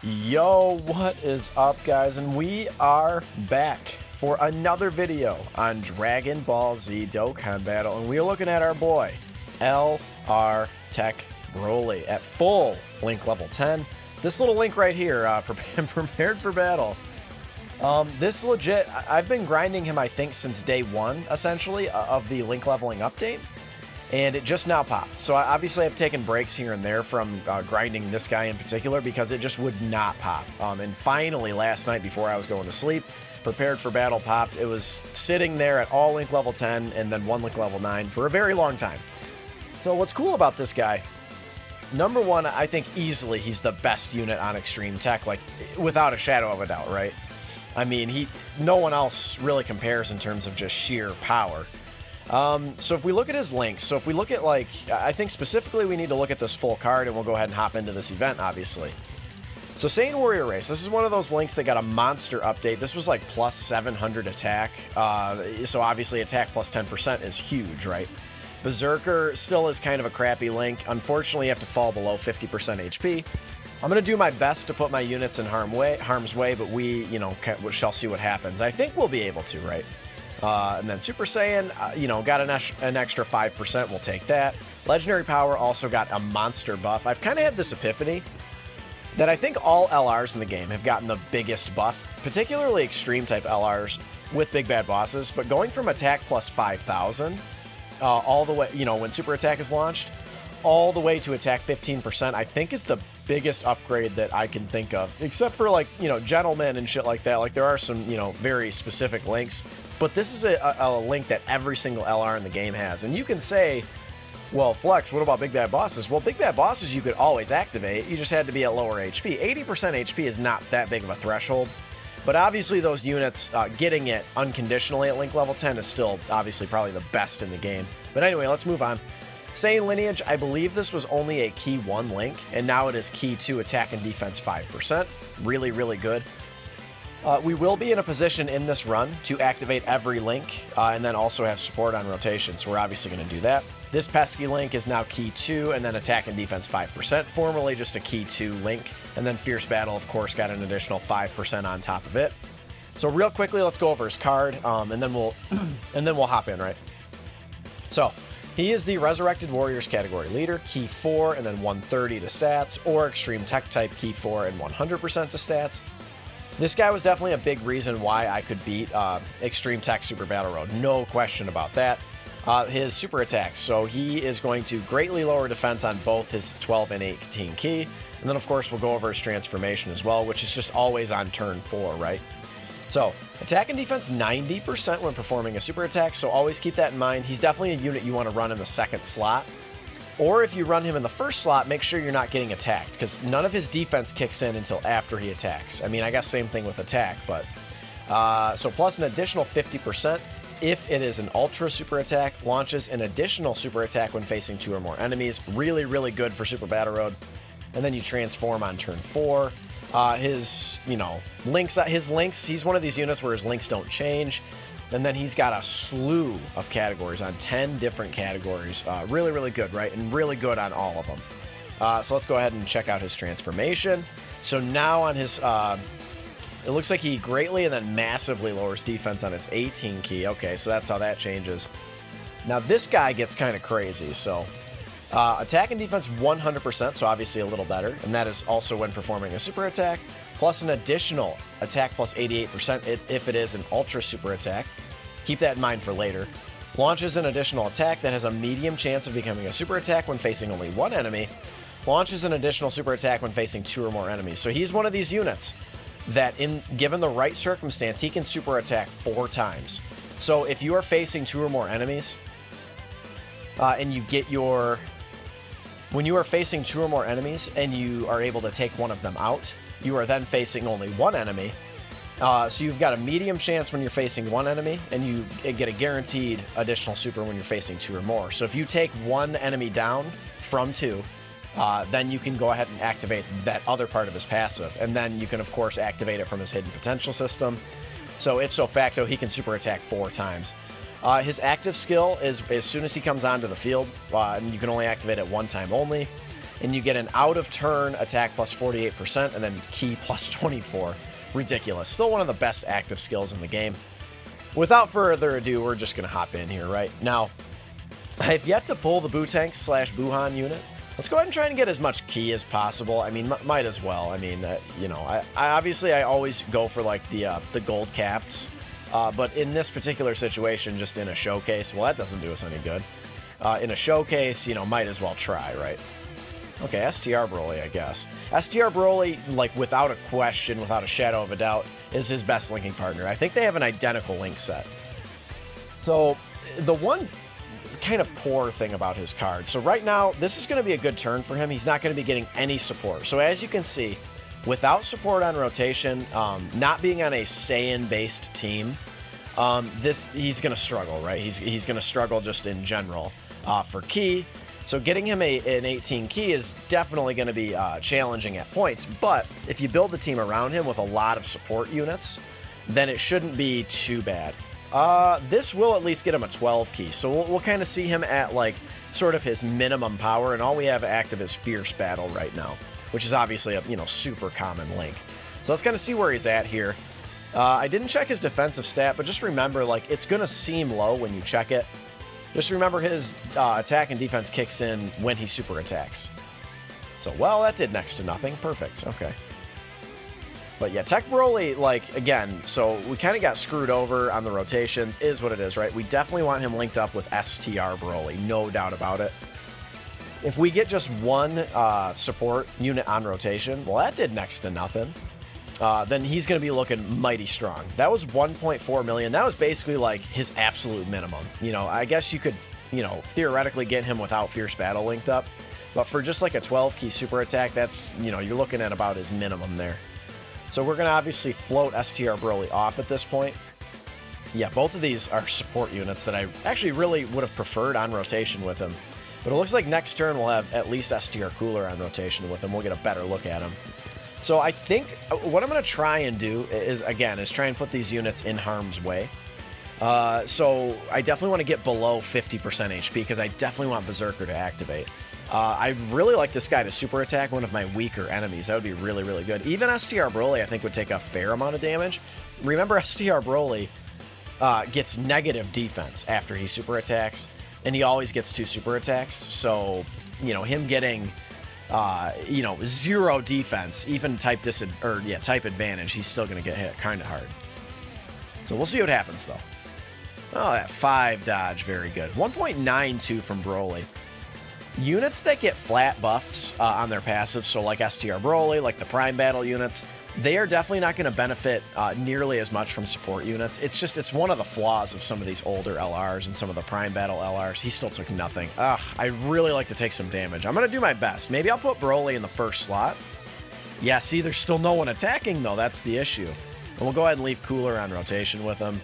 Yo, what is up, guys? And we are back for another video on Dragon Ball Z Dokkan Battle, and we are looking at our boy LR Tech Broly at full Link level 10. This little Link right here, prepared for battle. This legit, I've been grinding him, I think, since day one, essentially, of the Link leveling update. And it just now popped. So obviously I've taken breaks here and there from grinding this guy in particular because it just would not pop. And finally last night before I was going to sleep, prepared for battle popped. It was sitting there at all Link level 10 and then one Link level 9 for a very long time. So what's cool about this guy, number one, I think easily he's the best unit on Extreme Tech, like without a shadow of a doubt, right? I mean, no one else really compares in terms of just sheer power. So if we look at his links, so if we look at, like, I think specifically we need to look at this full card, and we'll go ahead and hop into this event, obviously. So Saiyan Warrior Race, this is one of those links that got a monster update. This was like plus 700 attack, so obviously attack plus 10% is huge, right? Berserker still is kind of a crappy link. Unfortunately, you have to fall below 50% HP. I'm going to do my best to put my units in harm's way, but we, you know, shall see what happens. I think we'll be able to, right? And then Super Saiyan, you know, got an extra 5%, we'll take that. Legendary Power also got a monster buff. I've kind of had this epiphany that I think all LRs in the game have gotten the biggest buff, particularly extreme type LRs with big bad bosses, but going from attack plus 5,000 all the way, you know, when super attack is launched, all the way to attack 15%, I think is the biggest upgrade that I can think of, except for, like, you know, Gentlemen and shit like that. Like, there are some, you know, very specific links, but this is a link that every single LR in the game has. And you can say, well, Flex, what about big bad bosses? Well, big bad bosses you could always activate, you just had to be at lower HP. 80% HP is not that big of a threshold, but obviously those units, getting it unconditionally at Link level 10 is still obviously probably the best in the game. But anyway, let's move on. Saiyan Lineage, I believe this was only a Key 1 link, and now it is Key 2 attack and defense 5%. Really, really good. We will be in a position in this run to activate every link, and then also have support on rotation, so we're obviously going to do that. This pesky link is now Key 2, and then attack and defense 5%, formerly just a Key 2 link, and then Fierce Battle, of course, got an additional 5% on top of it. So real quickly, let's go over his card, and then we'll hop in, right? So he is the Resurrected Warriors category leader, Key 4, and then 130 to stats, or Extreme Tech type Key 4 and 100% to stats. This guy was definitely a big reason why I could beat Extreme Tech Super Battle Road. No question about that. His super attacks. So he is going to greatly lower defense on both his 12 and 18 key. And then, of course, we'll go over his transformation as well, which is just always on turn 4, right? So attack and defense 90% when performing a super attack. So always keep that in mind. He's definitely a unit you want to run in the second slot. Or if you run him in the first slot, make sure you're not getting attacked, because none of his defense kicks in until after he attacks. I mean, I guess same thing with attack, but... so plus an additional 50% if it is an ultra super attack, launches an additional super attack when facing 2 or more enemies. Really, really good for Super Battle Road. And then you transform on turn 4. His, you know, links, he's one of these units where his links don't change. And then he's got a slew of categories on 10 different categories. Really, really good, right? And really good on all of them. So let's go ahead and check out his transformation. So now on his, it looks like he greatly and then massively lowers defense on his 18 key. Okay, so that's how that changes. Now this guy gets kind of crazy. So attack and defense 100%, so obviously a little better. And that is also when performing a super attack, plus an additional attack plus 88% if it is an ultra super attack. Keep that in mind for later. Launches an additional attack that has a medium chance of becoming a super attack when facing only 1 enemy. Launches an additional super attack when facing 2 or more enemies. So he's one of these units that, given the right circumstance, he can super attack 4 times. So if you are facing 2 or more enemies, and you get your... When you are facing 2 or more enemies and you are able to take one of them out, you are then facing only 1 enemy. So you've got a medium chance when you're facing 1 enemy, and you get a guaranteed additional super when you're facing 2 or more. So if you take 1 enemy down from 2, then you can go ahead and activate that other part of his passive. And then you can, of course, activate it from his hidden potential system. So if so facto, he can super attack 4 times. His active skill is as soon as he comes onto the field, and you can only activate it 1 time only. and you get an out-of-turn attack plus 48%, and then ki plus 24. Ridiculous. Still one of the best active skills in the game. Without further ado, we're just going to hop in here, right? Now, I've yet to pull the Bootank / Buhan unit. Let's go ahead and try and get as much ki as possible. I mean, might as well. I mean, you know, I obviously I always go for like the gold caps, but in this particular situation, just in a showcase, well, that doesn't do us any good. In a showcase, you know, might as well try, right? Okay, STR BROLY, I guess. STR BROLY, like without a question, without a shadow of a doubt, is his best linking partner. I think they have an identical link set. So the one kind of poor thing about his card. So right now, this is going to be a good turn for him. He's not going to be getting any support. So as you can see, without support on rotation, not being on a Saiyan-based team, he's going to struggle, right? He's going to struggle just in general for ki. So getting him an 18 ki is definitely going to be challenging at points. But if you build the team around him with a lot of support units, then it shouldn't be too bad. This will at least get him a 12 ki, so we'll kind of see him at like sort of his minimum power, and all we have active is Fierce Battle right now, which is obviously a, you know, super common link. So let's kind of see where he's at here. I didn't check his defensive stat, but just remember, like, it's gonna seem low when you check it. Just remember his attack and defense kicks in when he super attacks. So, well, that did next to nothing. Perfect. Okay. But yeah, TEQ BROLY, like, again, so we kind of got screwed over on the rotations, is what it is, right? We definitely want him linked up with STR BROLY, no doubt about it. If we get just one support unit on rotation, well, that did next to nothing. Then he's going to be looking mighty strong. That was 1.4 million. That was basically like his absolute minimum. You know, I guess you could, you know, theoretically get him without Fierce Battle linked up. But for just like a 12 ki super attack, that's, you know, you're looking at about his minimum there. So we're going to obviously float STR BROLY off at this point. Yeah, both of these are support units that I actually really would have preferred on rotation with him. But it looks like next turn we'll have at least STR Cooler on rotation with him. We'll get a better look at him. So I think what I'm going to try and do is, again, is try and put these units in harm's way. So I definitely want to get below 50% HP because I definitely want Berserker to activate. I really like this guy to super attack one of my weaker enemies. That would be really, really good. Even STR BROLY, I think, would take a fair amount of damage. Remember, STR BROLY gets negative defense after he super attacks, and he always gets 2 super attacks. So, you know, him getting, you know, 0 defense, even type advantage, he's still going to get hit kind of hard. So we'll see what happens, though. Oh, that 5 dodge, very good. 1.92 from BROLY. Units that get flat buffs on their passive, so like STR BROLY, like the Prime Battle units, they are definitely not going to benefit nearly as much from support units. It's just, it's one of the flaws of some of these older LRs and some of the Prime Battle LRs. He still took nothing. Ugh, I really like to take some damage. I'm going to do my best. Maybe I'll put BROLY in the first slot. Yeah, see, there's still no one attacking, though. That's the issue. And we'll go ahead and leave Cooler on rotation with him.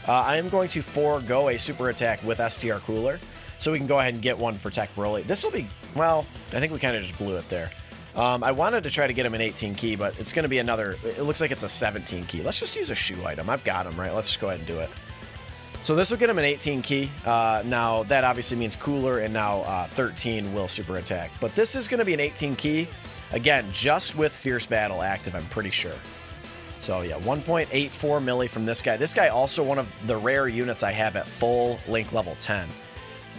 I am going to forego a super attack with STR Cooler, so we can go ahead and get one for TEQ BROLY. This will be, well, I think we kind of just blew it there. I wanted to try to get him an 18 ki, but it's going to be another, it looks like it's a 17 ki. Let's just use a shoe item. I've got him, right? Let's just go ahead and do it. So this will get him an 18 ki. Now, that obviously means Cooler, and now 13 will super attack. But this is going to be an 18 ki, again, just with Fierce Battle active, I'm pretty sure. So yeah, 1.84 milli from this guy. This guy also one of the rare units I have at full link level 10.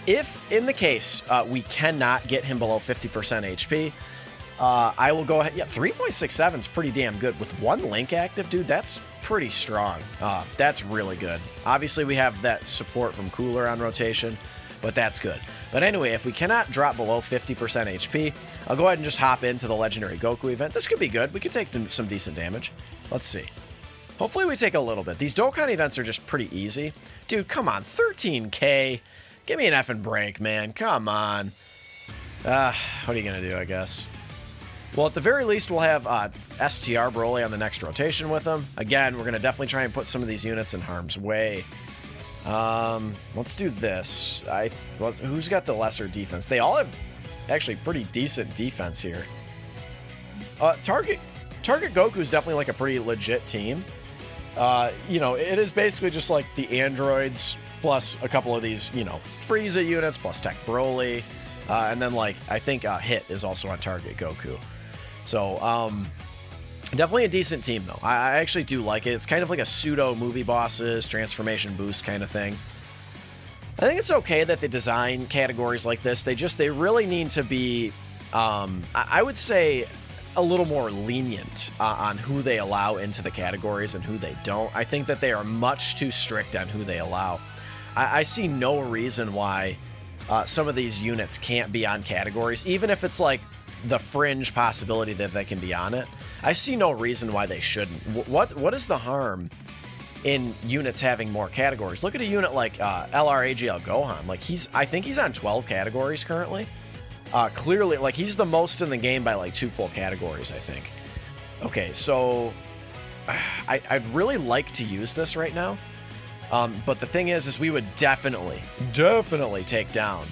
If, in the case, we cannot get him below 50% HP, I will go ahead. Yeah, 3.67 is pretty damn good. With 1 link active, dude, that's pretty strong. That's really good. Obviously, we have that support from Cooler on rotation, but that's good. But anyway, if we cannot drop below 50% HP, I'll go ahead and just hop into the Legendary Goku event. This could be good. We could take some decent damage. Let's see. Hopefully we take a little bit. These Dokkan events are just pretty easy. Dude, come on. 13K. Give me an effing break, man. Come on. What are you going to do, I guess? Well, at the very least, we'll have STR BROLY on the next rotation with him. Again, we're going to definitely try and put some of these units in harm's way. Let's do this. Who's got the lesser defense? They all have actually pretty decent defense here. Target Goku is definitely like a pretty legit team. You know, it is basically just like the androids plus a couple of these, you know, Frieza units plus TEQ BROLY. And then, like, I think Hit is also on target Goku. So, definitely a decent team, though. I actually do like it. It's kind of like a pseudo movie bosses, transformation boost kind of thing. I think it's okay that they design categories like this. They really need to be, I would say, a little more lenient on who they allow into the categories and who they don't. I think that they are much too strict on who they allow. I see no reason why some of these units can't be on categories, even if it's like the fringe possibility that they can be on it. I see no reason why they shouldn't. What is the harm in units having more categories? Look at a unit like LRAGL Gohan. Like, I think he's on 12 categories currently. Clearly, like, he's the most in the game by like 2 full categories, I think. Okay, so I'd really like to use this right now. But the thing is we would definitely take down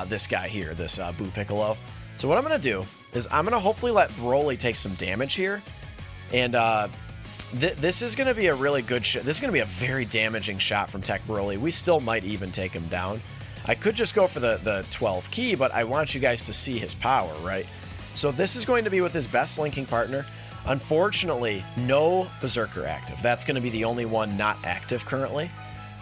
this guy here, this Boo Piccolo. So what I'm going to do is I'm going to hopefully let BROLY take some damage here. And this is going to be a really good shot. This is going to be a very damaging shot from TEQ BROLY. We still might even take him down. I could just go for the 12 key, but I want you guys to see his power, right? So this is going to be with his best linking partner. Unfortunately, no Berserker active. That's going to be the only one not active currently.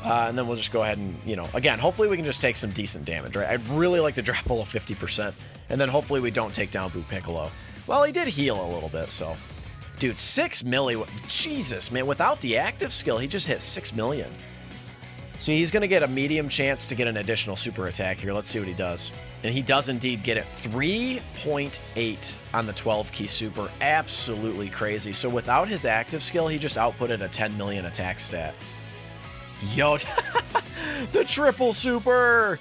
And then we'll just go ahead and, you know, again, hopefully we can just take some decent damage, right? I'd really like to drop below 50%. And then hopefully we don't take down Boo Piccolo. Well, he did heal a little bit, so. Dude, 6 milli. Jesus, man. Without the active skill, he just hit 6 million. So he's going to get a medium chance to get an additional super attack here. Let's see what he does. And he does indeed get it. 3.8 on the 12 key super. Absolutely crazy. So without his active skill, he just outputted a 10 million attack stat. Yo, the triple super.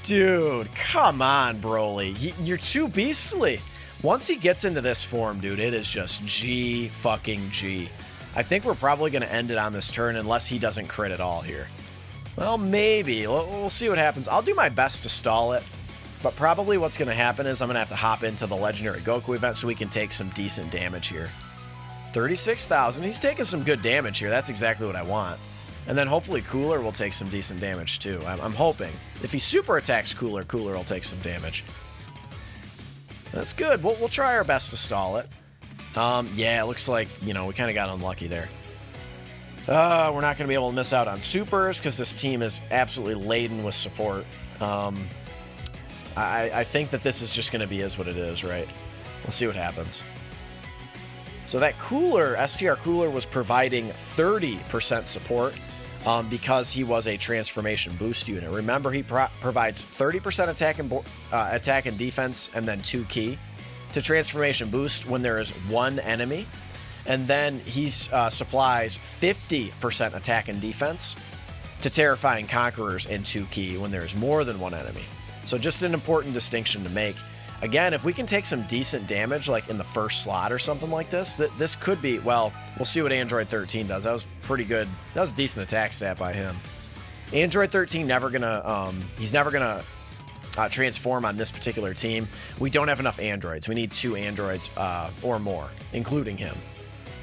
Dude, come on, BROLY. You're too beastly. Once he gets into this form, dude, it is just G fucking G. I think we're probably going to end it on this turn unless he doesn't crit at all here. Well, maybe. We'll see what happens. I'll do my best to stall it. But probably what's going to happen is I'm going to have to hop into the Legendary Goku event so we can take some decent damage here. 36,000. He's taking some good damage here. That's exactly what I want. And then hopefully Cooler will take some decent damage too. I'm hoping. If he super attacks Cooler, Cooler will take some damage. That's good. We'll try our best to stall it. Yeah, it looks like, you know, we kind of got unlucky there. We're not going to be able to miss out on supers because this team is absolutely laden with support. I think that this is just going to be what it is, right? We'll see what happens. So that Cooler, STR Cooler, was providing 30% support because he was a transformation boost unit. Remember, he provides 30% attack and defense and then 2 key to transformation boost when there is 1 enemy. And then he supplies 50% attack and defense to Terrifying Conquerors and 2 key when there is more than 1 enemy. So just an important distinction to make. Again, if we can take some decent damage, like in the first slot or something like this, this could be, well, we'll see what Android 13 does. That was pretty good. That was a decent attack stat by him. Android 13 he's never gonna transform on this particular team. We don't have enough androids. We need 2 androids or more, including him.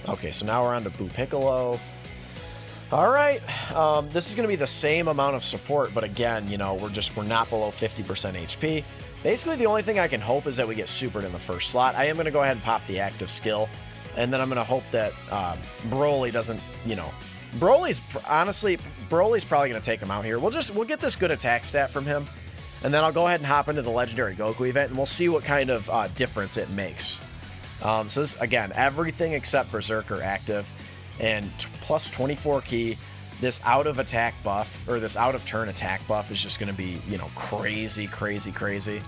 Okay, so now we're on to Boo Piccolo. All right, this is going to be the same amount of support, but again, you know, we're not below 50% HP. Basically, the only thing I can hope is that we get supered in the first slot. I am going to go ahead and pop the active skill, and then I'm going to hope that BROLY doesn't, you know, Broly's probably going to take him out here. We'll get this good attack stat from him, and then I'll go ahead and hop into the Legendary Goku event, and we'll see what kind of difference it makes. So this, again, everything except Berserker active, and plus 24 key. This out of attack buff, or this out of turn attack buff is just going to be, you know, crazy, crazy, crazy.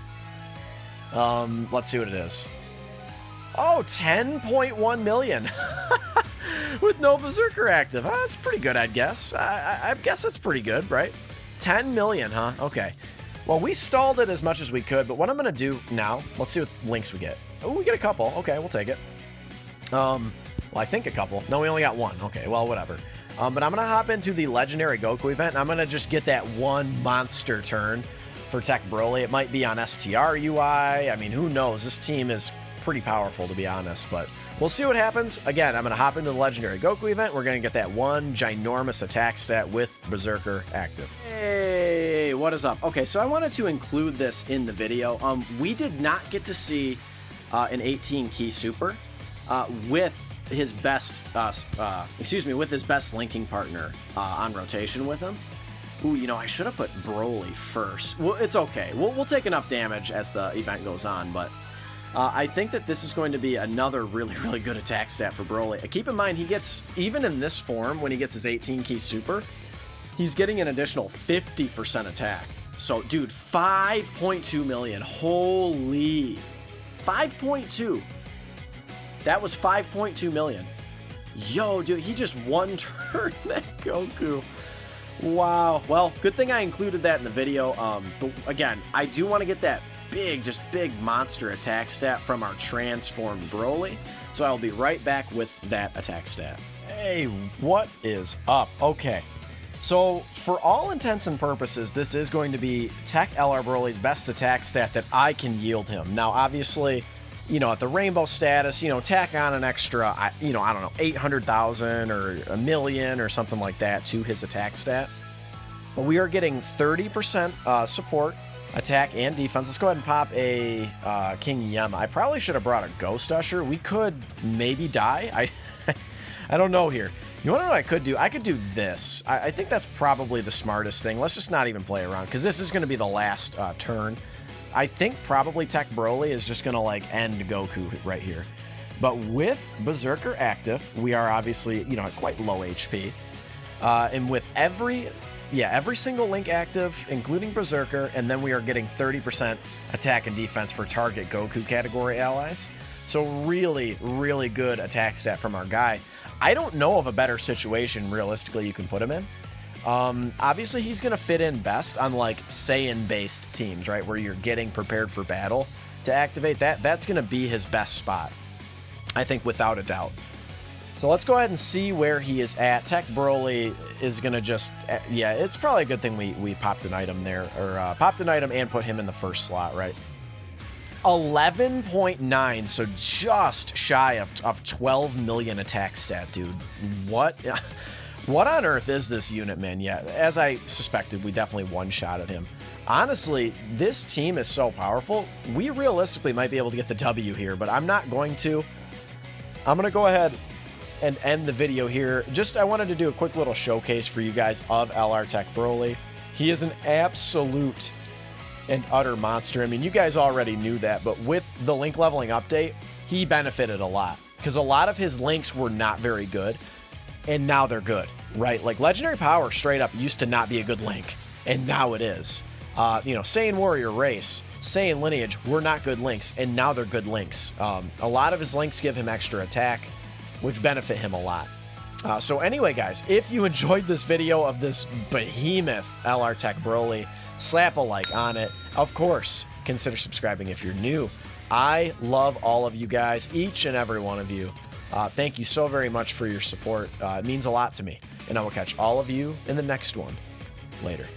Let's see what it is. Oh, 10.1 million with no Berserker active. That's pretty good, I'd guess. I guess that's pretty good, right? 10 million, huh? Okay. Well, we stalled it as much as we could, but what I'm going to do now, let's see what links we get. Oh, we get a couple. Okay, we'll take it. Well, I think a couple. No, we only got 1. Okay, well, whatever. But I'm going to hop into the Legendary Goku event, and I'm going to just get that 1 monster turn for TEQ BROLY. It might be on STR UI. I mean, who knows? This team is pretty powerful, to be honest, but we'll see what happens. Again, I'm going to hop into the Legendary Goku event. We're going to get that 1 ginormous attack stat with Berserker active. Hey, what is up? Okay, so I wanted to include this in the video. We did not get to see an 18 key super with his best, with his best linking partner on rotation with him. Ooh, you know, I should have put BROLY first. Well, it's okay. We'll take enough damage as the event goes on, but I think that this is going to be another really, really good attack stat for BROLY. Keep in mind, he gets, even in this form, when he gets his 18 key super, he's getting an additional 50% attack. So, dude, 5.2 million. Holy. 5.2. That was 5.2 million. Yo, dude, he just one-turned that Goku. Wow. Well, good thing I included that in the video. But again, I do want to get that just big monster attack stat from our transformed BROLY. So I'll be right back with that attack stat. Hey, what is up? Okay. So, for all intents and purposes, this is going to be TEQ LR BROLY's best attack stat that I can yield him. Now, obviously, you know, at the rainbow status, you know, tack on an extra, you know, I don't know, 800,000 or a million or something like that to his attack stat. But we are getting 30% support, attack, and defense. Let's go ahead and pop a King Yemma. I probably should have brought a Ghost Usher. We could maybe die. I don't know here. You want to know what I could do? I could do this. I think that's probably the smartest thing. Let's just not even play around, because this is going to be the last turn. I think probably TEQ BROLY is just going to, like, end Goku right here. But with Berserker active, we are obviously, you know, at quite low HP. And with every single link active, including Berserker, and then we are getting 30% attack and defense for target Goku category allies. So really, really good attack stat from our guy. I don't know of a better situation, realistically, you can put him in. Obviously, he's going to fit in best on, like, Saiyan-based teams, right, where you're getting prepared for battle to activate that. That's going to be his best spot, I think, without a doubt. So let's go ahead and see where he is at. TEQ BROLY is going to just, yeah, it's probably a good thing we popped an item there, or popped an item and put him in the first slot, right? 11.9, so just shy of 12 million attack stat, dude. What on earth is this unit, man? Yeah, as I suspected, we definitely one-shotted him. Honestly, this team is so powerful, we realistically might be able to get the W here, but I'm not going to. I'm going to go ahead and end the video here. Just, I wanted to do a quick little showcase for you guys of LR TEQ BROLY. He is an absolute and utter monster. I mean, you guys already knew that, but with the link leveling update, he benefited a lot, because a lot of his links were not very good, and now they're good, right? Like, Legendary Power straight up used to not be a good link, and now it is. You know, Saiyan Warrior Race, Saiyan Lineage were not good links, and now they're good links. A lot of his links give him extra attack, which benefit him a lot. So anyway, guys, if you enjoyed this video of this behemoth LR TEQ BROLY, slap a like on it. Of course, consider subscribing if you're new. I love all of you guys, each and every one of you. Thank you so very much for your support. It means a lot to me. And I will catch all of you in the next one. Later.